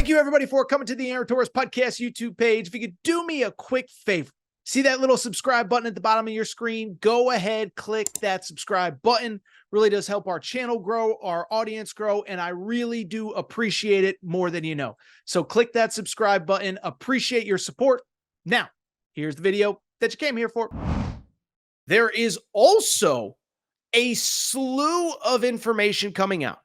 Thank you, everybody, for coming to the Aaron Torres Podcast YouTube page. If you could do me a quick favor, see that little subscribe button at the bottom of your screen? Go ahead, click that subscribe button. Really does help our channel grow, our audience grow, and I really do appreciate it more than you know. So click that subscribe button. Appreciate your support. Now, here's the video that you came here for. There is also a slew of information coming out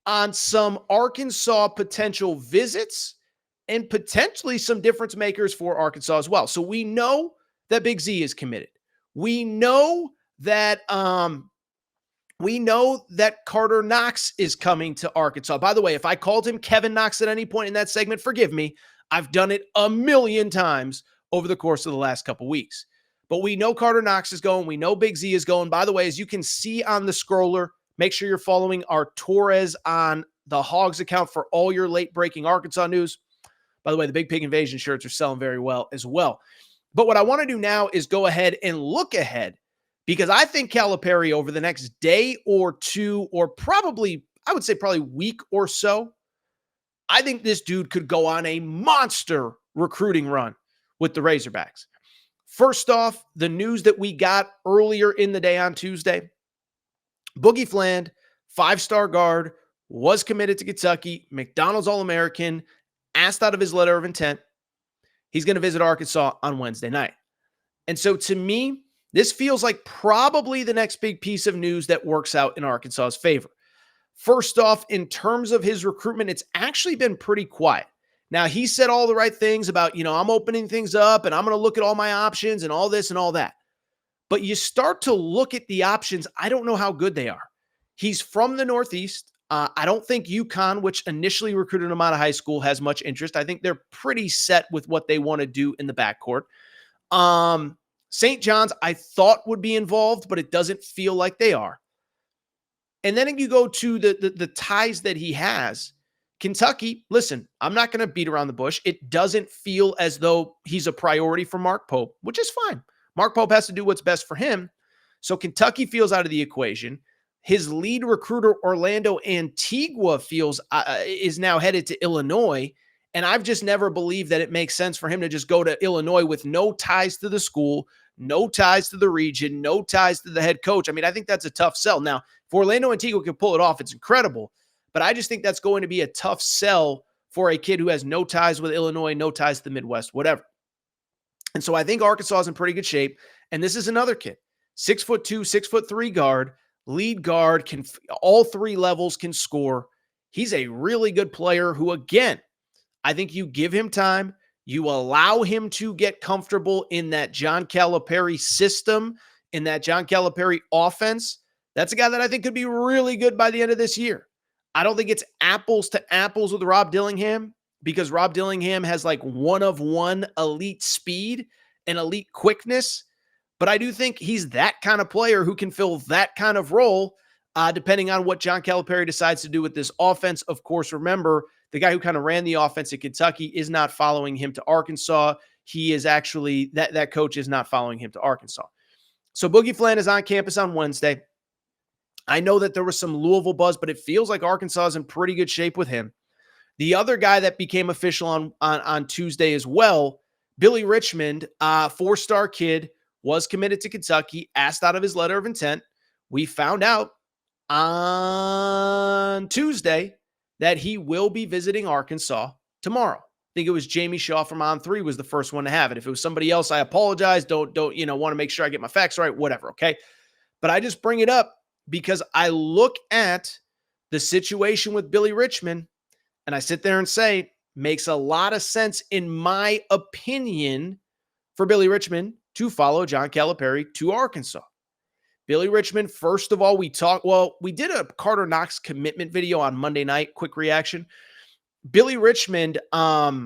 on some Arkansas potential visits and potentially some difference makers for Arkansas as well. So we know that Big Z is committed. We know that Karter Knox is coming to Arkansas. By the way, if I called him Kevin Knox at any point in that segment, forgive me. I've done it a million times over the course of the last couple weeks. But we know Karter Knox is going. We know Big Z is going. By the way, as you can see on the scroller, make sure you're following our Torres on the Hogs account for all your late-breaking Arkansas news. By the way, the Big Pig Invasion shirts are selling very well as well. But what I want to do now is go ahead and look ahead, because I think Calipari over the next day or two, or probably, I would say probably week or so, I think this dude could go on a monster recruiting run with the Razorbacks. First off, the news that we got earlier in the day on Tuesday, Boogie Fland, 5-star guard, was committed to Kentucky, McDonald's All-American, asked out of his letter of intent. He's going to visit Arkansas on Wednesday night. And so to me, this feels like probably the next big piece of news that works out in Arkansas's favor. First off, in terms of his recruitment, it's actually been pretty quiet. Now, he said all the right things about, I'm opening things up and I'm going to look at all my options and all this and all that. But you start to look at the options, I don't know how good they are. He's from the Northeast. I don't think UConn, which initially recruited him out of high school, has much interest. I think they're pretty set with what they want to do in the backcourt. St. John's, I thought would be involved, but it doesn't feel like they are. And then you go to the ties that he has. Kentucky, listen, I'm not going to beat around the bush. It doesn't feel as though he's a priority for Mark Pope, which is fine. Mark Pope has to do what's best for him. So Kentucky feels out of the equation. His lead recruiter, Orlando Antigua, is now headed to Illinois. And I've just never believed that it makes sense for him to just go to Illinois with no ties to the school, no ties to the region, no ties to the head coach. I mean, I think that's a tough sell. Now, if Orlando Antigua can pull it off, it's incredible. But I just think that's going to be a tough sell for a kid who has no ties with Illinois, no ties to the Midwest, whatever. And so I think Arkansas is in pretty good shape. And this is another kid, 6'2", 6'3" guard, lead guard, can all three levels can score. He's a really good player who, again, I think you give him time, you allow him to get comfortable in that John Calipari system, in that John Calipari offense. That's a guy that I think could be really good by the end of this year. I don't think it's apples to apples with Rob Dillingham, because Rob Dillingham has like one-of-one elite speed and elite quickness. But I do think he's that kind of player who can fill that kind of role, depending on what John Calipari decides to do with this offense. Of course, remember, the guy who kind of ran the offense at Kentucky is not following him to Arkansas. He is actually, that coach is not following him to Arkansas. So Boogie Fland is on campus on Wednesday. I know that there was some Louisville buzz, but it feels like Arkansas is in pretty good shape with him. The other guy that became official on Tuesday as well, Billy Richmond, 4-star kid, was committed to Kentucky, asked out of his letter of intent. We found out on Tuesday that he will be visiting Arkansas tomorrow. I think it was Jamie Shaw from On3 was the first one to have it. If it was somebody else, I apologize. Don't want to make sure I get my facts right, whatever, okay? But I just bring it up because I look at the situation with Billy Richmond and I sit there and say, makes a lot of sense, in my opinion, for Billy Richmond to follow John Calipari to Arkansas. Billy Richmond, first of all, we did a Karter Knox commitment video on Monday night, quick reaction. Billy Richmond, Billy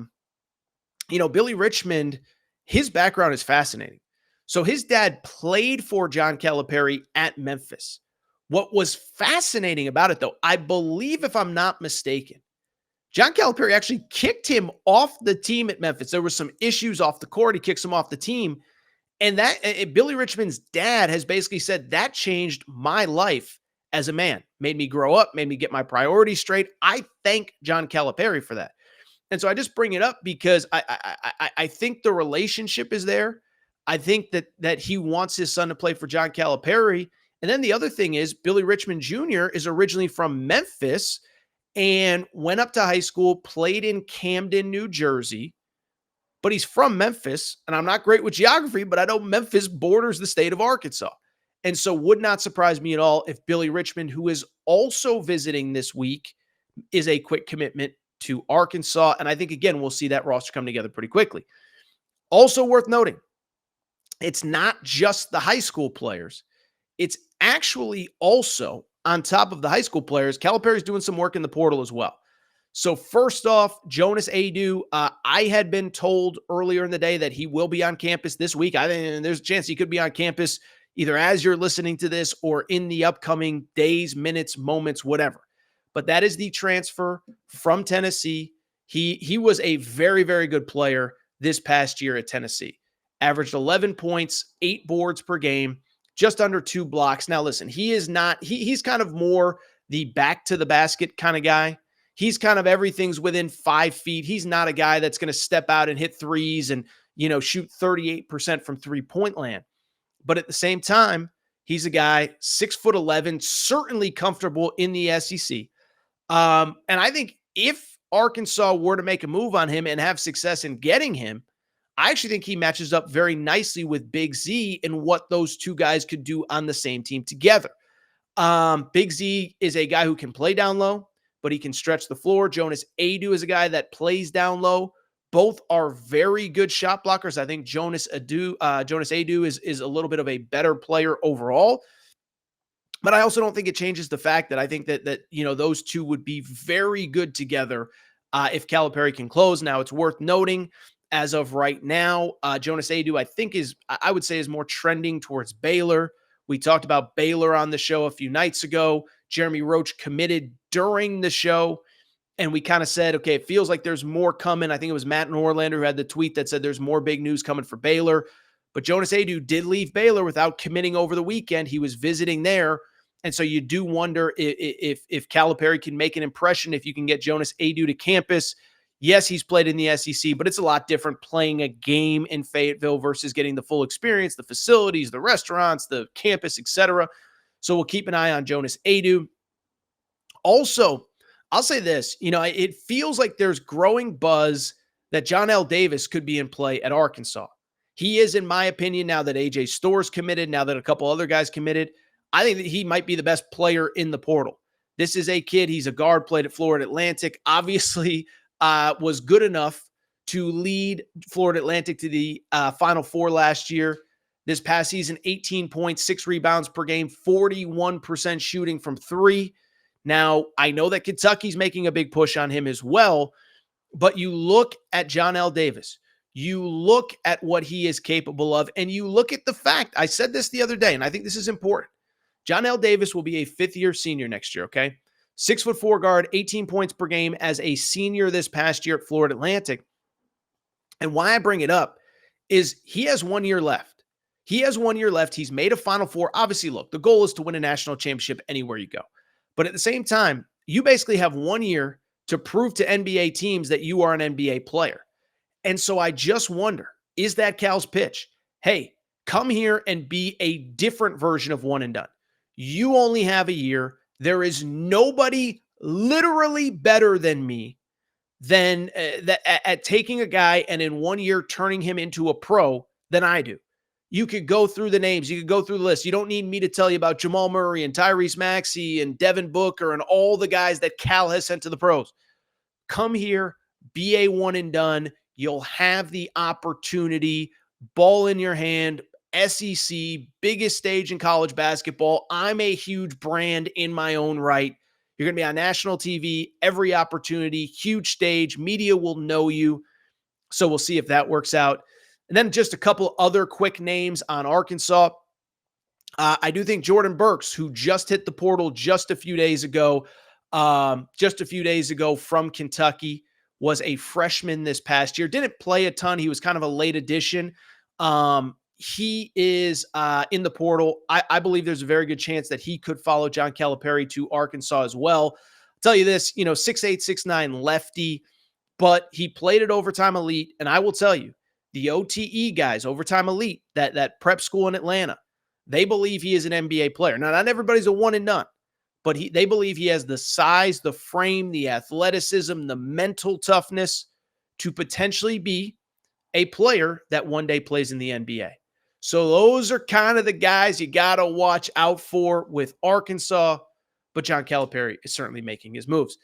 Richmond, his background is fascinating. So his dad played for John Calipari at Memphis. What was fascinating about it, though, I believe, if I'm not mistaken, John Calipari actually kicked him off the team at Memphis. There were some issues off the court. He kicks him off the team. And Billy Richmond's dad has basically said that changed my life as a man, made me grow up, made me get my priorities straight. I thank John Calipari for that. And so I just bring it up because I think the relationship is there. I think that he wants his son to play for John Calipari. And then the other thing is Billy Richmond Jr. is originally from Memphis and went up to high school, played in Camden, New Jersey, but he's from Memphis. And I'm not great with geography, but I know Memphis borders the state of Arkansas. And so would not surprise me at all if Billy Richmond, who is also visiting this week, is a quick commitment to Arkansas. And I think, again, we'll see that roster come together pretty quickly. Also worth noting, it's not just the high school players. It's actually also, on top of the high school players, Calipari's doing some work in the portal as well. So first off, Jonas Adu, I had been told earlier in the day that he will be on campus this week. I think there's a chance he could be on campus either as you're listening to this or in the upcoming days, minutes, moments, whatever. But that is the transfer from Tennessee. He was a very, very good player this past year at Tennessee. Averaged 11 points, 8 boards per game, just under 2 blocks. Now, listen, he's kind of more the back to the basket kind of guy. He's kind of everything's within 5 feet. He's not a guy that's going to step out and hit threes and, shoot 38% from 3-point land. But at the same time, he's a guy 6'11", certainly comfortable in the SEC. And I think if Arkansas were to make a move on him and have success in getting him, I actually think he matches up very nicely with Big Z and what those two guys could do on the same team together. Big Z is a guy who can play down low, but he can stretch the floor. Jonas Adu is a guy that plays down low. Both are very good shot blockers. I think Jonas Adu is a little bit of a better player overall. But I also don't think it changes the fact that I think that those two would be very good together if Calipari can close. Now, it's worth noting, as of right now, Jonas Adu, I would say, is more trending towards Baylor. We talked about Baylor on the show a few nights ago. Jeremy Roach committed during the show, and we kind of said, okay, it feels like there's more coming. I think it was Matt Norlander who had the tweet that said there's more big news coming for Baylor. But Jonas Adu did leave Baylor without committing over the weekend. He was visiting there. And so you do wonder if Calipari can make an impression, if you can get Jonas Adu to campus. Yes, he's played in the SEC, but it's a lot different playing a game in Fayetteville versus getting the full experience, the facilities, the restaurants, the campus, etc. So we'll keep an eye on Jonas Adu. Also, I'll say this, it feels like there's growing buzz that John L. Davis could be in play at Arkansas. He is, in my opinion, now that AJ Storr's committed, now that a couple other guys committed, I think that he might be the best player in the portal. This is a kid. He's a guard, played at Florida Atlantic, obviously was good enough to lead Florida Atlantic to the Final Four last year. This past season, 18 points, 6 rebounds per game, 41% shooting from 3. Now, I know that Kentucky's making a big push on him as well, but you look at John L. Davis, you look at what he is capable of, and you look at the fact, I said this the other day, and I think this is important. John L. Davis will be a 5th-year senior next year, okay? 6'4" guard, 18 points per game as a senior this past year at Florida Atlantic. And why I bring it up is he has 1 year left. He has 1 year left. He's made a Final Four. Obviously, look, the goal is to win a national championship anywhere you go. But at the same time, you basically have 1 year to prove to NBA teams that you are an NBA player. And so I just wonder, is that Cal's pitch? Hey, come here and be a different version of one and done. You only have a year. There is nobody literally better than me than at taking a guy and in 1 year turning him into a pro than I do. You could go through the names. You could go through the list. You don't need me to tell you about Jamal Murray and Tyrese Maxey and Devin Booker and all the guys that Cal has sent to the pros. Come here, be a one and done. You'll have the opportunity, ball in your hand, SEC, biggest stage in college basketball. I'm a huge brand in my own right. You're going to be on national TV, every opportunity, huge stage. Media will know you. So we'll see if that works out. And then just a couple other quick names on Arkansas. I do think Jordan Burks, who just hit the portal just a few days ago from Kentucky, was a freshman this past year. Didn't play a ton. He was kind of a late addition. He is in the portal. I believe there's a very good chance that he could follow John Calipari to Arkansas as well. I'll tell you this, 6'8", 6'9", lefty. but he played at Overtime Elite. And I will tell you, the OTE guys, Overtime Elite, that prep school in Atlanta, they believe he is an NBA player. Now, not everybody's a one and done, but they believe he has the size, the frame, the athleticism, the mental toughness to potentially be a player that one day plays in the NBA. So those are kind of the guys you got to watch out for with Arkansas, but John Calipari is certainly making his moves.